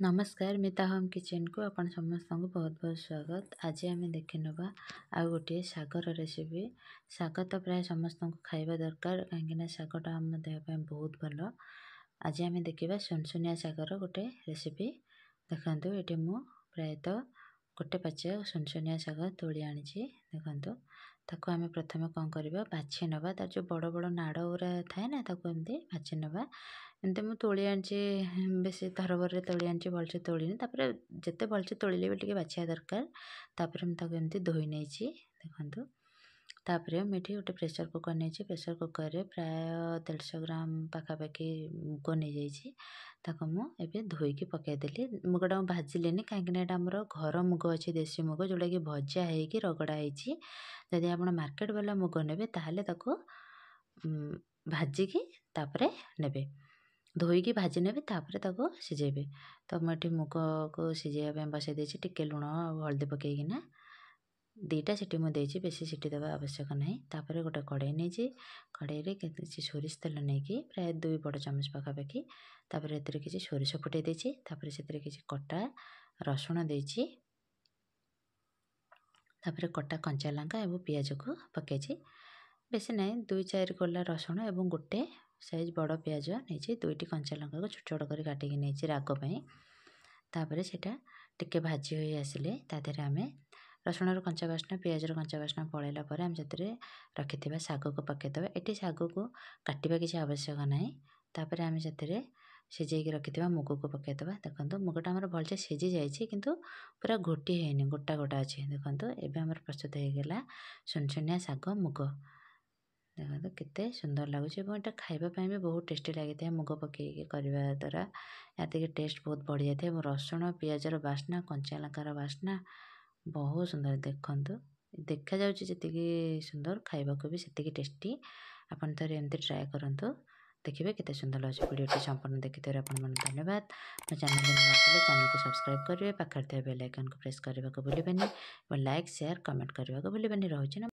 नमस्कार मिता home kitchen को अपन समस्त को बहुत बहुत स्वागत। आज आम देखी नवा आ गोटे शागर रेसिपी। शाग तो प्राय समस्त को खाइबा दरकार कहीं शागटा आम देह बहुत भल। आज आम देखा सुनसुनिया शागर गोटे रेसिपी। देखो ये मु प्रायतः गोटे पाचिया सुनसुनिया शाग तोली आनी देखो ताको आम प्रथम कौन करवा बाछि नवा तार जो बड़ बड़ नाड़ गुरा थाए ना ताको एमती बाछि नवा। एमती मुझे तोली आनी बेस थरबर तोली आनी भलसे तोलिनी जिते भलसे तोलिले भी टे बाछिया दरकार। तापर मुझे एमती धोई नहीं देखो तापर मुझे गोटे प्रेसर कुकर नहीं प्रेसर कुकर में प्राय 150 ग्राम पाखापाखि मुग नहीं जाइए मुझे धोईकी पकईदेली। मुगटा भाजिलेनी कहीं आमर घर मुग अच्छे देसी मुग जोटा कि भजा होगी रगड़ा होती। जदि आप मार्केट वाला मुग ने ताहले भाजिकी तापर ने धोईकी भाजी ने सिझेबे। तो मुझे मुग को सिझाई बसई देती टिके लुण हल्दी पकईकिना 2टा सीटी मुझे बेसी सीटी देवा आवश्यक नहीं। तापर गोटे कड़ाई नहीं कड़ाई किसी सोरिष तेल नहीं प्राय 2 बड़ चामच पाखापाखि तापर एतिर किसी सोरिष फुटे देती तापर से किसी कटा रसुण देती तापर कटा कंचा लंका और पियाज को पकई बेसी नहीं 2-4 कोला रसुण और गोटे साइज बड़ पियाज नहीं 2टी कंचा लंका को छोट छोट कर काटिकी नहीं रागपाई। तापर सेटा टिके भाजी हो आसिले तादेहरे आम रसुण कंचा बास्ना पियाज कंचा बास्ना पलैला आम से रखि शाग को पकईदेवा। ये शाग को काटा किसी आवश्यक नहीं। तापर आम से सिझे रखि मुग को पकईदेवा। देखो मुगटा आमर भलसे सिझी जाइए किंतु पूरा घोटी है गोटा गोटा अच्छे देखो एवं प्रस्तुत होगा सुनसुनिया शाग मुग। देखो केते सुंदर लगुच यहाँ खावाई भी बहुत टेस्टी लगी था मुग पकईकी करवा द्वारा या टेस्ट बहुत बढ़ जाए। रसुण पियाजर बास्ना कंचा लंकार बास्ना बहुत सुंदर देखु देखा जी सुंदर खाइबा को भी सेतिकी टेस्टी। आपन थोड़े एमती ट्राए करंतु देखिए केते सुंदर लगे। वीडियो संपूर्ण देखि धन्यवाद। मो चैनल चैनल को सब्सक्राइब करेंगे पाखे बेल आइकन को प्रेस करने को भूलें और लाइक शेयर कमेंट करने को भूलें। रोचे।